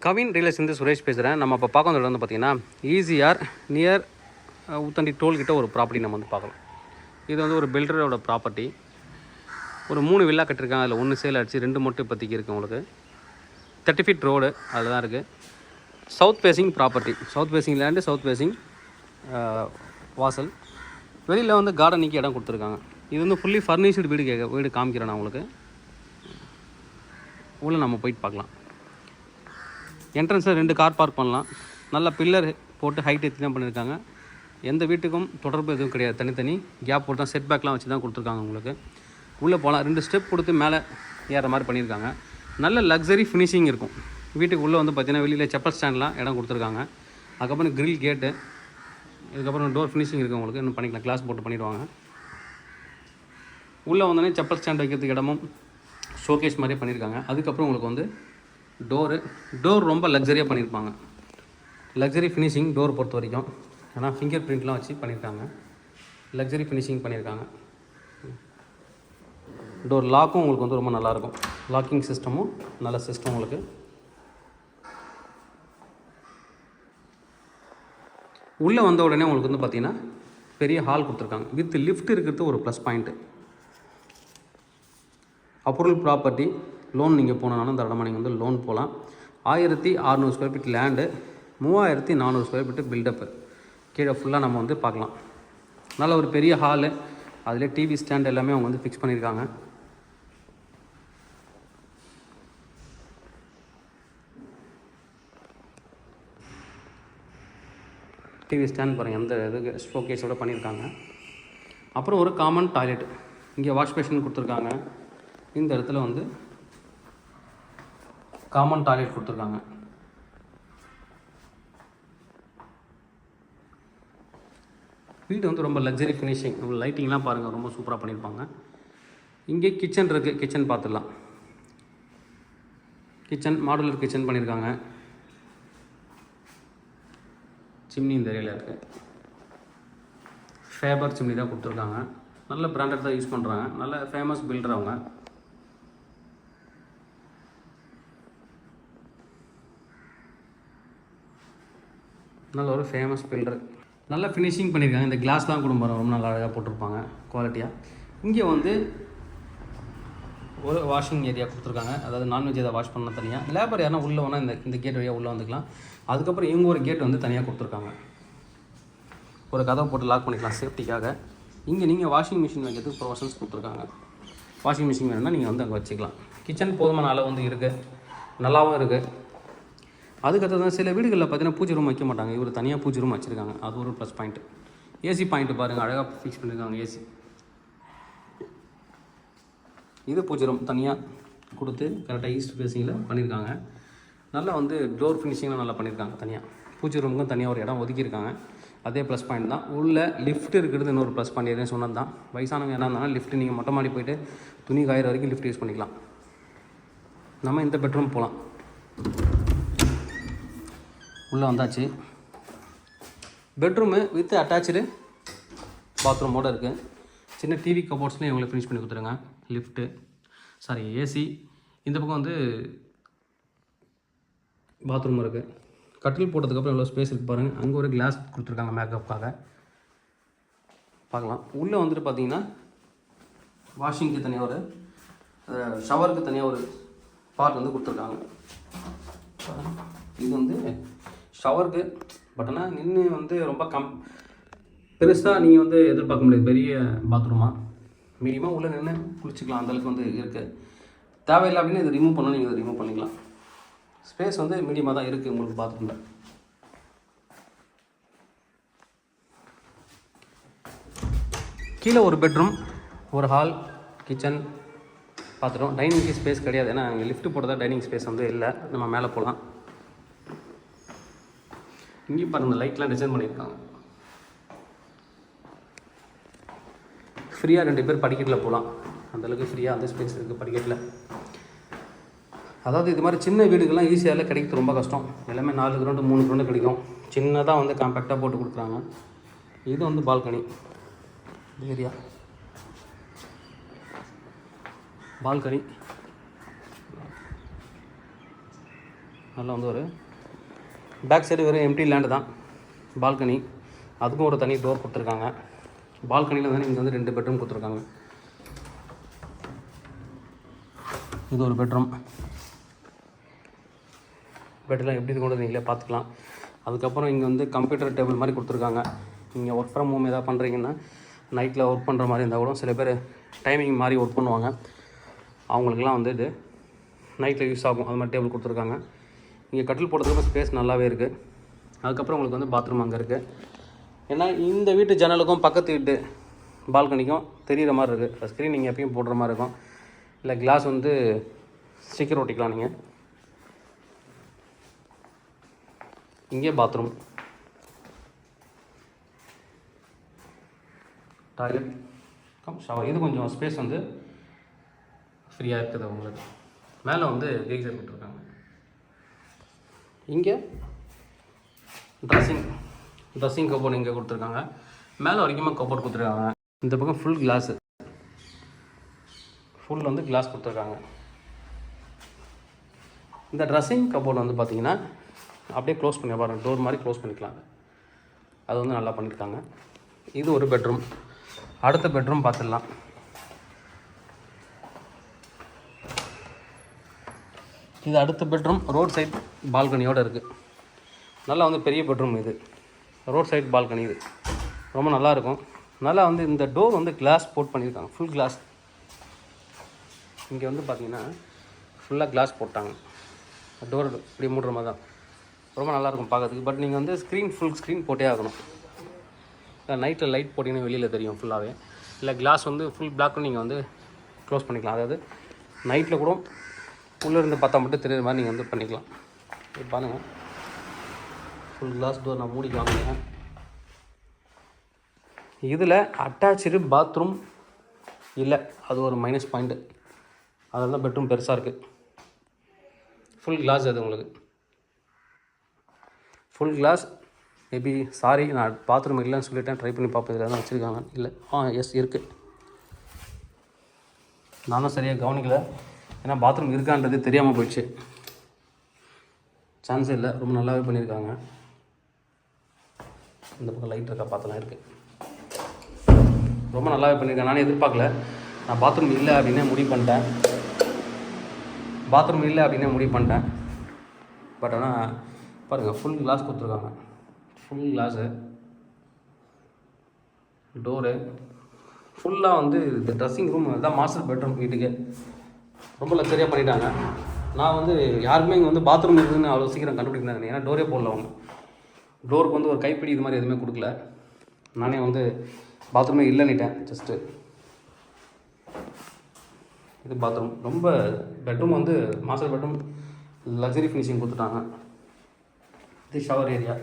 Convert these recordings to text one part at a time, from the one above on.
Kavin real Suresh பேசுகிறேன். நம்ம இப்போ பார்க்க வந்த வந்து பார்த்திங்கன்னா ஈசிஆர் நியர் ஊத்தண்டி டோல்கிட்ட ஒரு ப்ராப்பர்ட்டி நம்ம வந்து பார்க்கலாம். இது வந்து ஒரு பில்டரோட ப்ராப்பர்ட்டி. ஒரு 3 வில்லா கட்டிருக்காங்க. அதில் 1 சேல் ஆகிடுச்சு, 2 மட்டும் இப்போதைக்கு இருக்குது. உங்களுக்கு 30 ஃபீட் ரோடு அதில் தான் இருக்குது. South facing property, south facing land, south facing வாசல். வெளியில் வந்து கார்டனிக்கு இடம் கொடுத்துருக்காங்க. இது வந்து ஃபுல்லி ஃபர்னிஷ்டு வீடு காமிக்கிறேன் நான் உங்களுக்கு. உள்ளே நம்ம போயிட்டு பார்க்கலாம். என்ட்ரன்ஸில் 2 கார் பார்க் பண்ணலாம். நல்லா பில்லர் போட்டு ஹைட் ஏற்றி தான் பண்ணியிருக்காங்க. எந்த வீட்டுக்கும் தொடர்பு எதுவும் கிடையாது. தனித்தனி கேப் போட்டு தான் செட் பேக்லாம் வச்சு தான் கொடுத்துருக்காங்க. உங்களுக்கு உள்ளே போகலாம். 2 ஸ்டெப் கொடுத்து மேலே ஏற மாதிரி பண்ணியிருக்காங்க. நல்ல லக்ஸரி ஃபினிஷிங் இருக்கும். வீட்டுக்கு உள்ளே வந்து பார்த்திங்கன்னா வெளியில் செப்பல் ஸ்டாண்ட்லாம் இடம் கொடுத்துருக்காங்க. அதுக்கப்புறம் கிரில் கேட்டு, இதுக்கப்புறம் டோர் ஃபினிஷிங் இருக்குது. உங்களுக்கு இன்னும் பண்ணிக்கலாம், கிளாஸ் போட்டு பண்ணிடுவாங்க. உள்ளே வந்தோடனே செப்பல் ஸ்டாண்ட் வைக்கிறதுக்கு இடமும் ஷோகேஸ் மாதிரியே பண்ணியிருக்காங்க. அதுக்கப்புறம் உங்களுக்கு வந்து டோர் ரொம்ப லக்ஸரியாக பண்ணியிருப்பாங்க. லக்ஸரி ஃபினிஷிங் டோர் பொறுத்த வரைக்கும். ஏன்னா ஃபிங்கர் பிரிண்ட்லாம் வச்சு பண்ணியிருக்காங்க. லக்ஸரி ஃபினிஷிங் பண்ணியிருக்காங்க. டோர் லாக்கும் உங்களுக்கு வந்து ரொம்ப நல்லாயிருக்கும். லாக்கிங் சிஸ்டமும் நல்ல சிஸ்டம். உங்களுக்கு உள்ளே வந்த உடனே உங்களுக்கு வந்து பார்த்திங்கன்னா பெரிய ஹால் கொடுத்துருக்காங்க. வித் லிஃப்ட் இருக்கிறது ஒரு plus point. Approval property. Loan நீங்கள் போனாலும் தாராளமாக நீங்கள் வந்து லோன் போகலாம். 1600 square feet land, 3400 square feet buildup. கீழே ஃபுல்லாக நம்ம வந்து பார்க்கலாம். நல்ல ஒரு பெரிய ஹாலு, அதிலே டிவி ஸ்டாண்ட் எல்லாமே அவங்க வந்து ஃபிக்ஸ் பண்ணியிருக்காங்க. டிவி ஸ்டாண்ட் பாருங்கள், எந்த இதுக்கு ஷோகேஸோடு பண்ணியிருக்காங்க. அப்புறம் ஒரு காமன் டாய்லெட். இங்கே வாஷ் பேஷன் கொடுத்துருக்காங்க. இந்த இடத்துல வந்து காமன் டாய்லெட் கொடுத்துருக்காங்க. வீடு வந்து ரொம்ப லக்ஸரி ஃபினிஷிங். லைட்டிங்லாம் பாருங்கள், ரொம்ப சூப்பராக பண்ணியிருப்பாங்க. இங்கே கிச்சன் இருக்குது. கிச்சன் பார்த்துடலாம். கிச்சன் மாடுலர் கிச்சன் பண்ணியிருக்காங்க. சிம்னி இந்த ஏரியாவில் இருக்குது. ஃபேபர் சிம்னி தான் கொடுத்துருக்காங்க. நல்ல பிராண்டட் தான் யூஸ் பண்ணுறாங்க. நல்ல ஃபேமஸ் பில்டர் அவங்க. நல்ல ஒரு ஃபேமஸ் பில்டர். நல்லா ஃபினிஷிங் பண்ணியிருக்காங்க. இந்த கிளாஸ்லாம் கூட ரொம்ப நல்லா அழகாக போட்டிருப்பாங்க, குவாலிட்டியாக. இங்கே வந்து ஒரு வாஷிங் ஏரியா கொடுத்துருக்காங்க. அதாவது நான்வெஜ் எதாவது வாஷ் பண்ண தனியாக. லேபர் யாருன்னா உள்ளே வேணால் இந்த கேட் வழியாக உள்ளே வந்துக்கலாம். அதுக்கப்புறம் இவங்க ஒரு கேட் வந்து தனியாக கொடுத்துருக்காங்க. ஒரு கதவை போட்டு லாக் பண்ணிக்கலாம் சேஃப்டிக்காக. இங்கே நீங்கள் வாஷிங் மிஷின் வைக்கிறதுக்கு ப்ரொவிஷன்ஸ் கொடுத்துருக்காங்க. வாஷிங் மிஷின் வேணும்னா நீங்கள் வந்து அங்கே வச்சுக்கலாம். கிச்சன் போதுமான அளவு வந்து இருக்குது, நல்லாவும் இருக்குது. அதுக்கடுத்து தான் சில வீடுகளில் பார்த்தீங்கன்னா பூஜை ரூம் வைக்க மாட்டாங்க. இவர் தனியாக பூஜை ரூம் வச்சுருக்காங்க. அது ஒரு ப்ளஸ் பாயிண்ட்டு. ஏசி பாயிண்ட்டு பாருங்கள், அழகாக ஃபிக்ஸ் பண்ணியிருக்காங்க ஏசி. இது பூஜை ரூம் தனியாக கொடுத்து கரெக்டாக ஈஸ்ட் ஃபேஸிங்கில் பண்ணியிருக்காங்க. நல்லா வந்து டோர் ஃபினிஷிங்லாம் நல்லா பண்ணியிருக்காங்க. தனியாக பூஜை ரூமுக்கும் தனியாக ஒரு இடம் ஒதுக்கியிருக்காங்க. அதே ப்ளஸ் பாயிண்ட் தான். உள்ள லிஃப்ட் இருக்கிறது இன்னொரு ப்ளஸ் பாயிண்ட். எதுவும் சொன்னது தான். வயசானவங்க என்ன இருந்தாலும் லிஃப்ட் நீங்கள் மொட்டை மாடி போய்ட்டு துணி காயிற வரைக்கும் லிஃப்ட் யூஸ் பண்ணிக்கலாம். நம்ம இந்த பெட்ரூம் போகலாம். உள்ளே வந்தாச்சு. பெட்ரூமு வித் அட்டாச்சு பாத்ரூமோடு இருக்குது. சின்ன டிவி கபோர்ட்ஸ்லேயும் இவங்களை ஃபினிஷ் பண்ணி கொடுத்துருங்க. ஏசி. இந்த பக்கம் வந்து பாத்ரூம் இருக்குது. கட்டில் போட்டதுக்கப்புறம் எவ்வளோ ஸ்பேஸ் இருக்குது பாருங்கள். அங்கே ஒரு கிளாஸ் கொடுத்துருக்காங்க மேக்கப்புக்காக. பார்க்கலாம். உள்ளே வந்துட்டு பார்த்தீங்கன்னா வாஷிங்க்கு தனியாக ஒரு ஷவருக்கு தனியாக ஒரு பார்ட் வந்து கொடுத்துருக்காங்க. இது வந்து ஷவருக்கு. பட் ஆனால் நின்று வந்து ரொம்ப பெருசாக நீங்கள் வந்து எதிர்பார்க்க முடியாது. பெரிய பாத்ரூமாக மீடியமாக உள்ளே நின்று குளிச்சிக்கலாம். அந்தளவுக்கு வந்து இருக்குது. தேவையில்லை அப்படின்னு இதை ரிமூவ் பண்ணால் நீங்கள் இதை ரிமூவ் பண்ணிக்கலாம். ஸ்பேஸ் வந்து மீடியமாக தான் இருக்குது உங்களுக்கு பாத்ரூமில். கீழே ஒரு பெட்ரூம், ஒரு ஹால், கிச்சன் பார்த்துட்டோம். டைனிங் ஸ்பேஸ் கிடையாது. ஏன்னா இங்கே லிஃப்ட் போட்டதாக டைனிங் ஸ்பேஸ் வந்து இல்லை. நம்ம மேலே போகலாம். இங்கேயும் பாருங்கள், லைட்லாம் டிசைன் பண்ணியிருக்காங்க. ஃப்ரீயாக 2 பேர் படிக்கட்டில் போகலாம். அந்தளவுக்கு ஃப்ரீயாக அந்த ஸ்பேஸ் இருக்குது படிக்கட்டில். அதாவது இது மாதிரி சின்ன வீடுகள்லாம் ஈஸியாக கிடைக்கிறது ரொம்ப கஷ்டம். எல்லாமே 4 கிரவுண்டு 3 கிரவுண்டு கிடைக்கும். சின்னதாக வந்து காம்பேக்டாக போட்டு கொடுக்குறாங்க. இது வந்து பால்கனி ஏரியா. பால்கனி நல்லா வந்து ஒரு பேக் சைடு வெறும் எம்டி லேண்டு தான். பால்கனி, அதுக்கும் ஒரு தனி டோர் கொடுத்துருக்காங்க. பால்கனியில் வந்து இங்கே வந்து 2 பெட்ரூம் கொடுத்துருக்காங்க. இது ஒரு பெட்ரூம். பெட்டெலாம் எப்படி கொண்டு நீங்களே பார்த்துக்கலாம். அதுக்கப்புறம் இங்கே வந்து கம்ப்யூட்டர் டேபிள் மாதிரி கொடுத்துருக்காங்க. நீங்கள் ஒர்க் ஃப்ரம் ஹோம் எதாவது பண்ணுறீங்கன்னா நைட்டில் ஒர்க் பண்ணுற மாதிரி இருந்தால் கூட சில பேர் டைமிங் மாதிரி ஒர்க் பண்ணுவாங்க. அவங்களுக்குலாம் வந்து இது நைட்டில் யூஸ் ஆகும். அது மாதிரி டேபிள் கொடுத்துருக்காங்க. இங்கே கட்டில் போடுறதுக்கு ஸ்பேஸ் நல்லாவே இருக்குது. அதுக்கப்புறம் உங்களுக்கு வந்து பாத்ரூம் அங்கே இருக்குது. ஏன்னா இந்த வீட்டு ஜன்னலுக்கும் பக்கத்து வீட்டு பால்கனிக்கும் தெரிகிற மாதிரி இருக்குது. ஸ்க்ரீன் நீங்கள் எப்பயும் போடுற மாதிரி இருக்கும். இல்லை கிளாஸ் வந்து ஸ்டிக்கர் ஒட்டிக்கலாம் நீங்கள். இங்கே பாத்ரூம், டாய்லெட் கம் ஷவர். இது கொஞ்சம் ஸ்பேஸ் வந்து ஃப்ரீயாக இருக்குது உங்களுக்கு. மேலே வந்து கீசர் கொடுத்துருக்காங்க. இங்கே ட்ரெஸ்ஸிங் கபோர்டு இங்கே கொடுத்துருக்காங்க. மேலே வரைக்குமே கபோர்ட் கொடுத்துருக்காங்க. இந்த பக்கம் ஃபுல் கிளாஸு, ஃபுல் வந்து கிளாஸ் கொடுத்துருக்காங்க. இந்த ட்ரெஸ்ஸிங் கபோர்டு வந்து பார்த்திங்கன்னா அப்படியே க்ளோஸ் பண்ணி பாருங்கள், டோர் மாதிரி க்ளோஸ் பண்ணிக்கலாம். அது வந்து நல்லா பண்ணியிருக்காங்க. இது ஒரு பெட்ரூம். அடுத்த பெட்ரூம் பார்த்துடலாம். இது அடுத்த பெட்ரூம் ரோட் சைட் பால்கனியோடு இருக்குது. நல்லா வந்து பெரிய பெட்ரூம். இது ரோட் சைட் பால்கனி. இது ரொம்ப நல்லாயிருக்கும். நல்லா வந்து இந்த டோர் வந்து கிளாஸ் போட் பண்ணியிருக்காங்க, ஃபுல் கிளாஸ். இங்கே வந்து பார்த்திங்கன்னா ஃபுல்லாக கிளாஸ் போட்டாங்க. டோர் இப்படி மூடுற மாதிரி தான் ரொம்ப நல்லாயிருக்கும் பார்க்கறதுக்கு. பட் நீங்கள் வந்து ஃபுல் ஸ்க்ரீன் போட்டே ஆகணும். நைட்டில் லைட் போட்டிங்கன்னா வெளியில் தெரியும் ஃபுல்லாகவே. இல்லை கிளாஸ் வந்து ஃபுல் பிளாக்கும் நீங்கள் வந்து க்ளோஸ் பண்ணிக்கலாம். அதாவது நைட்டில் கூட உள்ளே இருந்து பார்த்தா மட்டும் தெரியுற மாதிரி நீங்கள் வந்து பண்ணிக்கலாம். இது பாருங்கள், ஃபுல் கிளாஸ் டோர். நான் மூடி காமிக்கிறேன். இதில் அட்டாச்சு பாத்ரூம் இல்லை, அது ஒரு மைனஸ் பாயிண்ட்டு. அதனால தான் பெட்ரூம் பெருசாக இருக்குது. ஃபுல் கிளாஸ் அது உங்களுக்கு ஃபுல் கிளாஸ். மேபி சாரி, நான் பாத்ரூம் இல்லைன்னு சொல்லிட்டேன். ட்ரை பண்ணி பார்ப்போம் இதில் தான் வச்சுருக்காங்க. இல்லை, எஸ் இருக்குது. நான் தான் சரியாக கவனிக்கலை. ஏன்னா பாத்ரூம் இருக்கான்றது தெரியாமல் போயிடுச்சு. சான்ஸே இல்லை. ரொம்ப நல்லாவே பண்ணியிருக்காங்க. இந்த பக்கம் லைட் இருக்கா பார்த்தலாம், இருக்குது. ரொம்ப நல்லாவே பண்ணியிருக்கேன். நானே எதிர்பார்க்கல. நான் பாத்ரூம் இல்லை அப்படின்னே முடிவு பண்ணிட்டேன். பட் ஆனால் பாருங்கள், ஃபுல் கிளாஸ் கொடுத்துருக்காங்க. ஃபுல் கிளாஸு, டோரு ஃபுல்லாக வந்து இந்த ட்ரெஸ்ஸிங் ரூம் தான் மாஸ்டர் பெட்ரூம் வீட்டுக்கு. ரொம்ப லக்ஸரியாக பண்ணிட்டாங்க. நான் வந்து யாருக்குமே இங்கே வந்து பாத்ரூம் இருக்குதுன்னு அவ்வளோ சீக்கிரம் கண்டுபிடிக்கிறேன். ஏன்னா டோரே போடல அவங்க. டோருக்கு வந்து ஒரு கைப்பிடி இது மாதிரி எதுவுமே கொடுக்கல. நானே வந்து பாத்ரூமே இல்லைன்னுட்டேன் ஜஸ்ட்டு. இது பாத்ரூம். ரொம்ப பெட்ரூம் வந்து மாஸ்டர் பெட்ரூம் லக்ஸரி ஃபினிஷிங் கொடுத்துட்டாங்க. இது ஷவர் ஏரியா.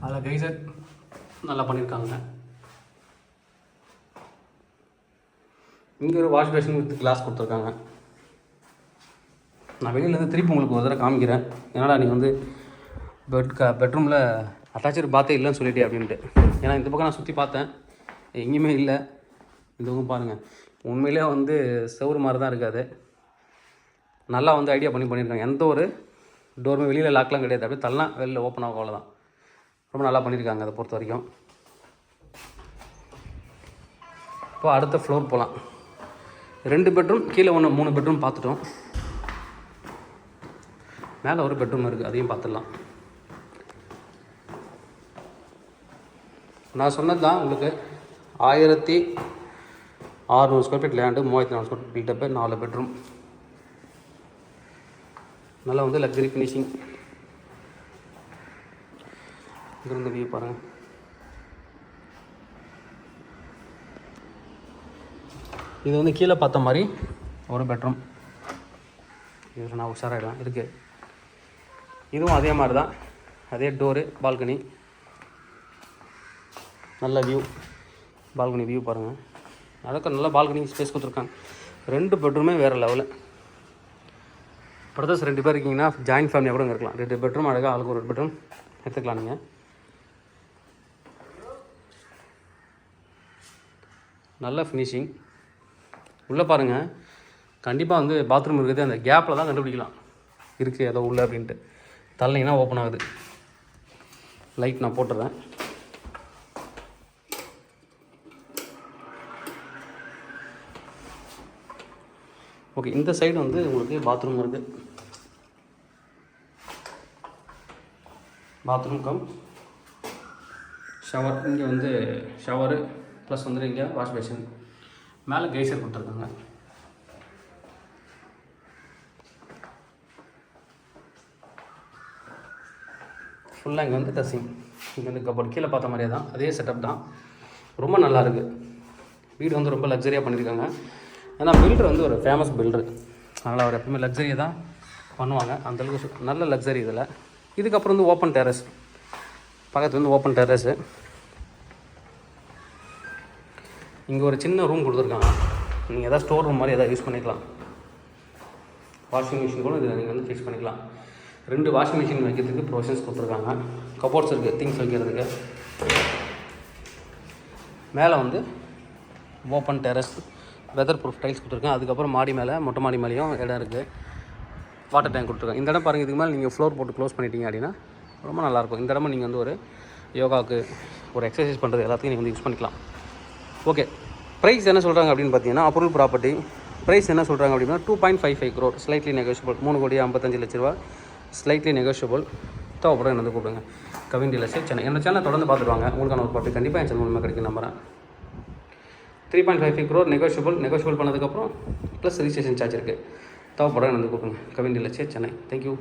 அதில் கைசர் நல்லா பண்ணியிருக்காங்க. இங்கே ஒரு வாஷ் பேஷன் வித் கிளாஸ் கொடுத்துருக்காங்க. நான் வெளியிலேருந்து திருப்பி உங்களுக்கு ஒரு தடவை காமிக்கிறேன். ஏன்னா நீங்கள் வந்து பெட்ரூமில் அட்டாச்சு பாத்தே இல்லைன்னு சொல்லிட்டே அப்படின்ட்டு. ஏன்னா இந்த பக்கம் நான் சுற்றி பார்த்தேன், எங்கேயுமே இல்லை. இந்த பக்கம் பாருங்கள், உண்மையிலே வந்து செவுறு மாதிரி தான் இருக்காது. நல்லா வந்து ஐடியா பண்ணியிருக்காங்க. எந்த ஒரு டோருமே வெளியில் லாக்லாம் கிடையாது. அப்படியே தள்ளலாம் வெளியில் ஓப்பன் ஆகும், அவ்வளோதான். ரொம்ப நல்லா பண்ணியிருக்காங்க அதை பொறுத்த வரைக்கும். இப்போ அடுத்த ஃப்ளோர் போகலாம். 2 பெட்ரூம், கீழே 3 பெட்ரூம் பார்த்துட்டோம். மேலே ஒரு பெட்ரூம் இருக்குது, அதையும் பார்த்துடலாம். நான் சொன்னது தான் உங்களுக்கு 1600 square feet land, 3400 square feet buildup, 4 bedroom. நல்லா வந்து லக்ஸரி ஃபினிஷிங். இங்கிருந்து வியூ பாருங்கள். இது வந்து கீழே பார்த்த மாதிரி ஒரு பெட்ரூம். இது நான் உஷாராகிடலாம் இருக்குது. இதுவும் அதே மாதிரி தான், அதே டோரு, பால்கனி. நல்ல வியூ, பால்கனி வியூ பாருங்கள். அதுக்கு நல்ல பால்கனி ஸ்பேஸ் கொடுத்துருக்காங்க. 2 பெட்ரூமே வேறு லெவலு. பிரதர்ஸ் 2 பேர் இருக்கீங்கன்னா ஜாயின்ட் ஃபேமிலியாக கூட இருக்கலாம். 2 பெட்ரூம் அழகாக ஆளுக்கு ஒரு பெட்ரூம் எடுத்துக்கலாம் நீங்கள். நல்ல ஃபினிஷிங். உள்ளே பாருங்கள், கண்டிப்பாக வந்து பாத்ரூம் இருக்குது அந்த கேப்பில் தான் கண்டுபிடிக்கலாம் இருக்குது ஏதோ உள்ள அப்படின்ட்டு. தள்ளிங்கன்னா ஓப்பன் ஆகுது. லைட் நான் போட்டுறேன். ஓகே, இந்த சைடு வந்து உங்களுக்கு பாத்ரூம் இருக்குது. Bathroom come shower. இங்கே வந்து ஷவரு ப்ளஸ் வந்து இங்கே வாஷ் பேஷன். மேலே கெய்சர் கொடுத்துருக்காங்க. ஃபுல்லாக இங்கே வந்து ட்ரெஸ்ஸிங். இங்கே வந்து கபோர்ட் கீழே பார்த்த மாதிரியே தான், அதே செட்டப் தான். ரொம்ப நல்லாயிருக்கு. வீடு வந்து ரொம்ப லக்ஸரியாக பண்ணியிருக்காங்க. ஏன்னா பில்டர் வந்து ஒரு ஃபேமஸ் பில்டர், அதனால் அவர் எப்பவுமே லக்ஸரியை தான் பண்ணுவாங்க. அந்தளவுக்கு நல்ல லக்ஸரி இதில். இதுக்கப்புறம் வந்து ஓப்பன் டெரஸ். பக்கத்து வந்து ஓப்பன் டெரஸு. இங்கே ஒரு சின்ன ரூம் கொடுத்துருக்காங்க. நீங்கள் எதாவது ஸ்டோர் ரூம் மாதிரி எதாவது யூஸ் பண்ணிக்கலாம். வாஷிங் மிஷின் கூட இதில் நீங்கள் வந்து ஃபிக்ஸ் பண்ணிக்கலாம். 2 வாஷிங் மிஷின் வைக்கிறதுக்கு ப்ரொவிஷன்ஸ் கொடுத்துருக்காங்க. கபோர்ட்ஸ் இருக்குது திங்ஸ் வைக்கிறதுக்கு. மேலே வந்து open terrace weather proof tiles கொடுத்துருக்கேன். அதுக்கப்புறம் மாடி மேலே மொட்டை மாடி மேலேயும் இடம் இருக்குது. வாட்டர் டேங்க் கொடுத்துருக்கேன். இந்த இடம் பாருங்கள். இதுக்கு மேலே நீங்கள் ஃப்ளோர் போட்டு க்ளோஸ் பண்ணிட்டீங்க அப்படின்னா ரொம்ப நல்லாயிருக்கும். இந்த இடமா நீங்கள் வந்து ஒரு யோகாவுக்கு ஒரு எக்ஸசைஸ் பண்ணுறது எல்லாத்தையும் நீங்கள் வந்து யூஸ் பண்ணிக்கலாம். ஓகே, ப்ரைஸ் என்ன சொல்கிறாங்க அப்படின்னு பார்த்தீங்கன்னா அப்ரூவல் ப்ராப்பர்ட்டி ப்ரைஸ் என்ன சொல்கிறாங்க அப்படின்னா 2.55 crore ஸ்லைட்லி நெகோஷியபிள். 3,55 லட்ச ரூபா ஸ்லைட்லி நெகோஷியபிள். தேவைப்படும் என்ன கூப்பிடுங்க. கவின் டீலர்ஸ் சென்னை. என்னோட சேனலை தொடர்ந்து பார்த்துருவாங்க. உங்களுக்கான ஒரு ப்ராப்பர்ட்டி கண்டிப்பாக என் சேனல் மூலமாக கிடைக்கும் நம்புறேன். 3.55 crore நெகோஷியபிள் பண்ணதுக்கப்புறம் ப்ளஸ் ரிஜிஸ்ட்ரேஷன் சார்ஜ் இருக்குது. தேவைப்படும் என்ன கூப்பிடுங்க. கவின் டீலர்ஸ் சென்னை. தேங்க்யூ.